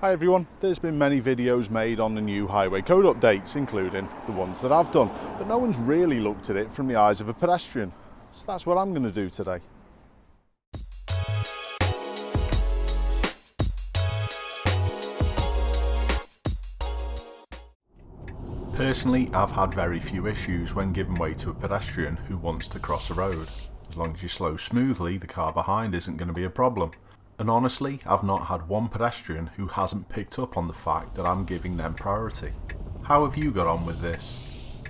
Hi everyone, there's been many videos made on the new highway code updates, including the ones that I've done, but no one's really looked at it from the eyes of a pedestrian. So that's what I'm going to do today. Personally, I've had very few issues when giving way to a pedestrian who wants to cross a road. As long as you slow smoothly, the car behind isn't going to be a problem. And honestly, I've not had one pedestrian who hasn't picked up on the fact that I'm giving them priority. How have you got on with this?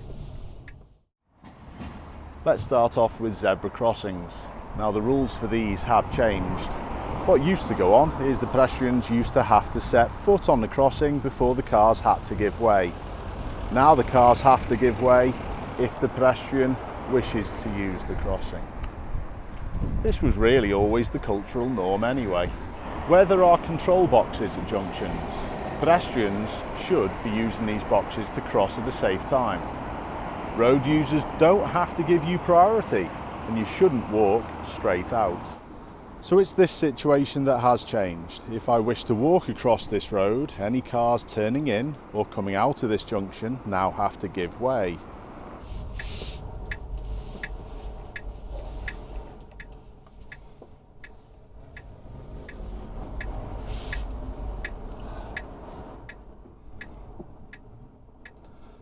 Let's start off with zebra crossings. Now the rules for these have changed. What used to go on is the pedestrians used to have to set foot on the crossing before the cars had to give way. Now the cars have to give way if the pedestrian wishes to use the crossing. This was really always the cultural norm anyway. Where there are control boxes at junctions, pedestrians should be using these boxes to cross at a safe time. Road users don't have to give you priority, and you shouldn't walk straight out. So it's this situation that has changed. If I wish to walk across this road, any cars turning in or coming out of this junction now have to give way.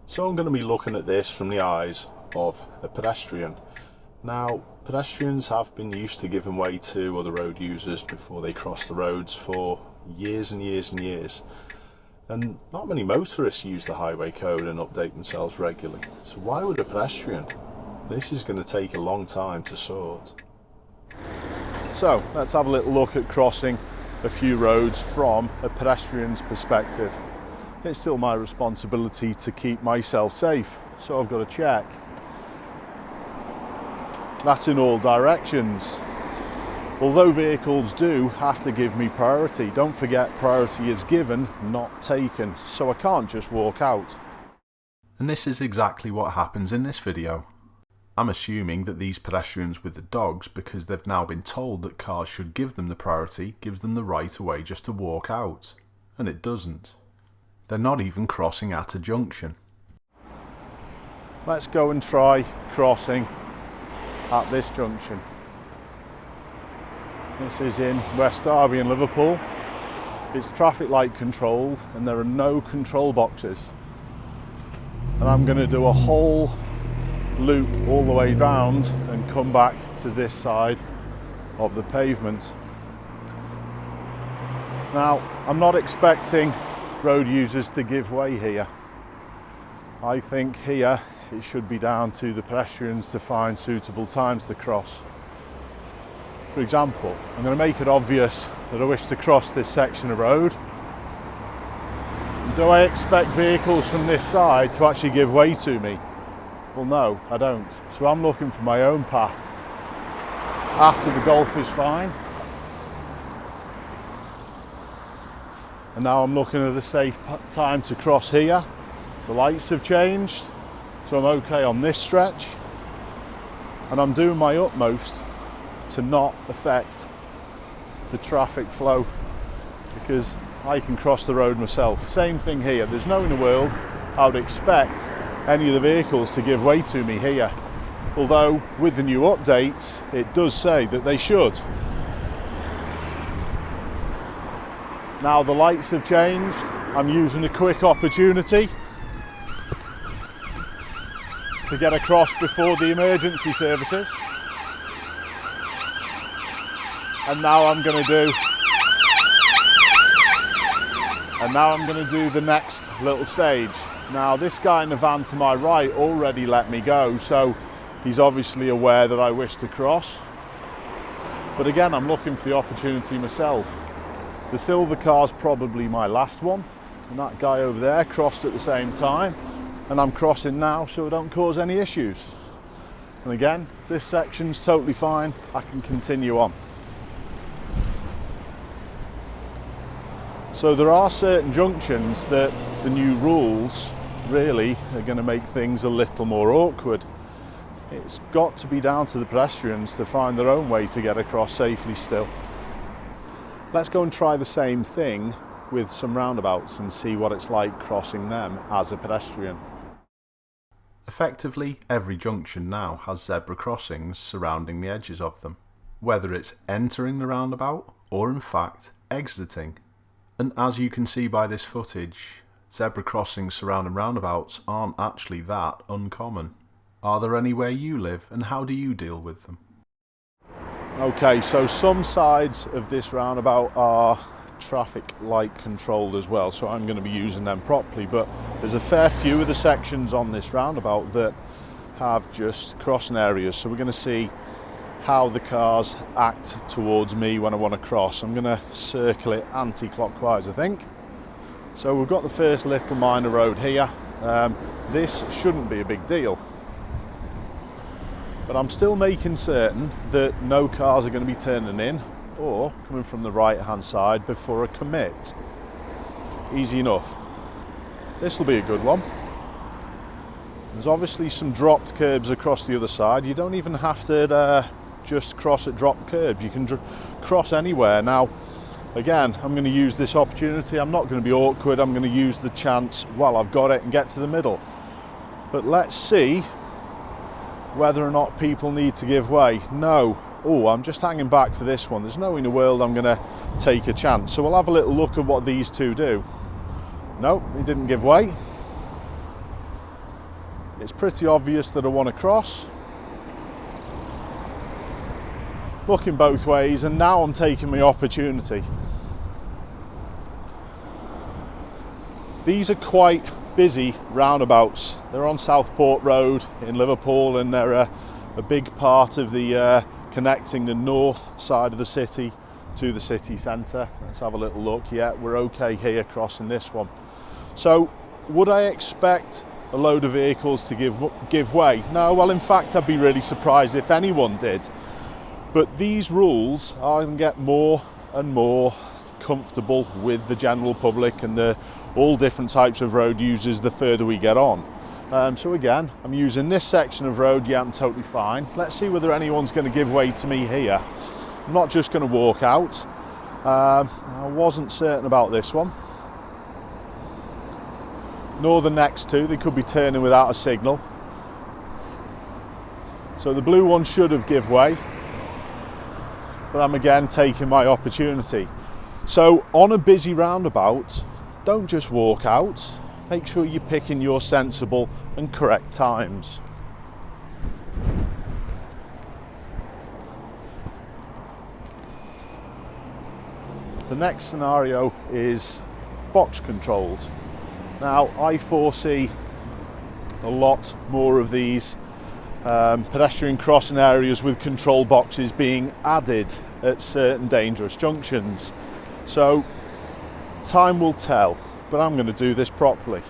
So I'm going to be looking at this from the eyes of a pedestrian. Now, pedestrians have been used to giving way to other road users before they cross the roads for years and years and years. And not many motorists use the highway code and update themselves regularly. So why would a pedestrian? This is going to take a long time to sort. So let's have a little look at crossing a few roads from a pedestrian's perspective. It's still my responsibility to keep myself safe, so I've got to check. That's in all directions. Although vehicles do have to give me priority, don't forget priority is given, not taken, so I can't just walk out. And this is exactly what happens in this video. I'm assuming that these pedestrians with the dogs, because they've now been told that cars should give them the priority, gives them the right of way just to walk out. And it doesn't. They're not even crossing at a junction. Let's go and try crossing at this junction. This is in West Derby in Liverpool. It's traffic light controlled and there are no control boxes. And I'm going to do a whole loop all the way round and come back to this side of the pavement. Now, I'm not expecting road users to give way here. I think here it should be down to the pedestrians to find suitable times to cross. For example, I'm going to make it obvious that I wish to cross this section of road. Do I expect vehicles from this side to actually give way to me? Well, no, I don't. So I'm looking for my own path. After the Golf is fine. And now I'm looking at a safe time to cross here. The lights have changed, so I'm okay on this stretch. And I'm doing my utmost to not affect the traffic flow because I can cross the road myself. Same thing here. There's no in the world I would expect any of the vehicles to give way to me here. Although with the new updates, it does say that they should. Now the lights have changed. I'm using a quick opportunity to get across before the emergency services. And now I'm going to do the next little stage. Now this guy in the van to my right already let me go, so he's obviously aware that I wish to cross. But again, I'm looking for the opportunity myself. The silver car's probably my last one, and that guy over there crossed at the same time, and I'm crossing now so I don't cause any issues. And again, this section's totally fine, I can continue on. So there are certain junctions that the new rules really are going to make things a little more awkward. It's got to be down to the pedestrians to find their own way to get across safely still. Let's go and try the same thing with some roundabouts and see what it's like crossing them as a pedestrian. Effectively, every junction now has zebra crossings surrounding the edges of them, whether it's entering the roundabout or in fact exiting. And as you can see by this footage, zebra crossings surrounding roundabouts aren't actually that uncommon. Are there any where you live, and how do you deal with them? Okay, so some sides of this roundabout are traffic light controlled as well, so I'm going to be using them properly, but there's a fair few of the sections on this roundabout that have just crossing areas, so we're going to see how the cars act towards me when I want to cross. I'm going to circle it anti-clockwise, I think. So we've got the first little minor road here. This shouldn't be a big deal, but I'm still making certain that no cars are going to be turning in or coming from the right hand side before I commit. Easy enough. This will be a good one. There's obviously some dropped curbs across the other side. You don't even have to just cross at dropped curbs. You can cross anywhere. Now, again, I'm going to use this opportunity. I'm not going to be awkward. I'm going to use the chance while I've got it and get to the middle. But let's see whether or not people need to give way. No. Oh, I'm just hanging back for this one. There's no in the world I'm going to take a chance. So we'll have a little look at what these two do. No, they didn't give way. It's pretty obvious that I want to cross. Looking both ways, and now I'm taking my opportunity. These are quite busy roundabouts. They're on Southport Road in Liverpool, and they're a big part of the connecting the north side of the city to the city centre. Let's have a little look. Yeah, we're okay here crossing this one. So would I expect a load of vehicles to give way? No, well, in fact, I'd be really surprised if anyone did. But these rules are going to get more and more comfortable with the general public and all different types of road users the further we get on. So again, I'm using this section of road. Yeah, I'm totally fine. Let's see whether anyone's going to give way to me here. I'm not just going to walk out. I wasn't certain about this one, nor the next two. They could be turning without a signal. So the blue one should have give way, but I'm again taking my opportunity. So on a busy roundabout, don't just walk out. Make sure you're picking your sensible and correct times. The next scenario is box controls. Now, I foresee a lot more of these pedestrian crossing areas with control boxes being added at certain dangerous junctions. So time will tell, but I'm going to do this properly.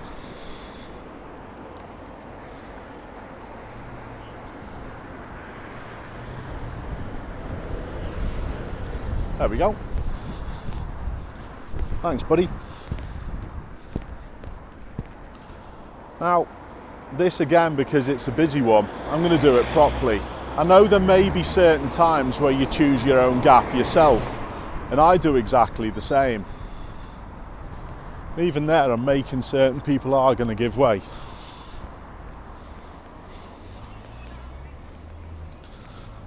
There we go. Thanks, buddy. Now, this again, because it's a busy one, I'm going to do it properly. I know there may be certain times where you choose your own gap yourself, and I do exactly the same. Even there, I'm making certain people are going to give way.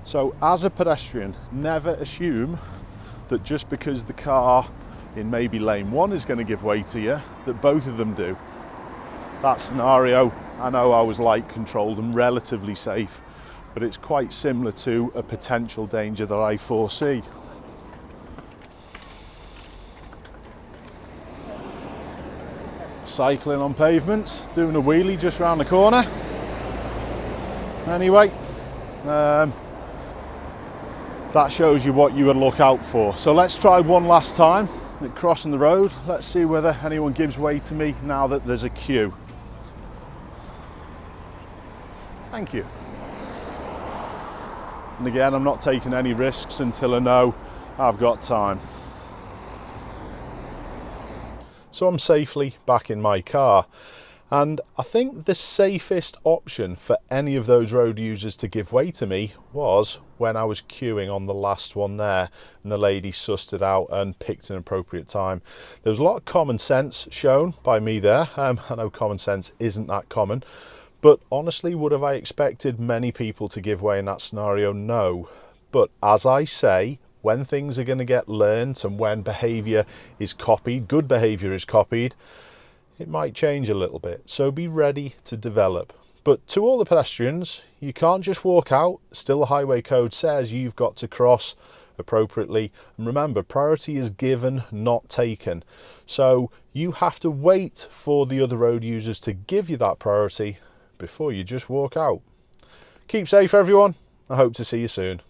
So as a pedestrian, never assume that just because the car in maybe lane one is going to give way to you, that both of them do. That scenario, I know I was light controlled and relatively safe, but it's quite similar to a potential danger that I foresee. Cycling on pavements, doing a wheelie just round the corner. Anyway, that shows you what you would look out for. So let's try one last time at crossing the road. Let's see whether anyone gives way to me now that there's a queue. Thank you. And again, I'm not taking any risks until I know I've got time. So I'm safely back in my car, And I think the safest option for any of those road users to give way to me was when I was queuing on the last one there and the lady sussed it out and picked an appropriate time. There was a lot of common sense shown by me there. I know common sense isn't that common, but honestly, would have I expected many people to give way in that scenario? No. But as I say, when things are going to get learnt and when behaviour is copied, good behaviour is copied, it might change a little bit, so be ready to develop. But to all the pedestrians, you can't just walk out. Still, the highway code says you've got to cross appropriately. And remember, priority is given, not taken. So you have to wait for the other road users to give you that priority before you just walk out. Keep safe, everyone. I hope to see you soon.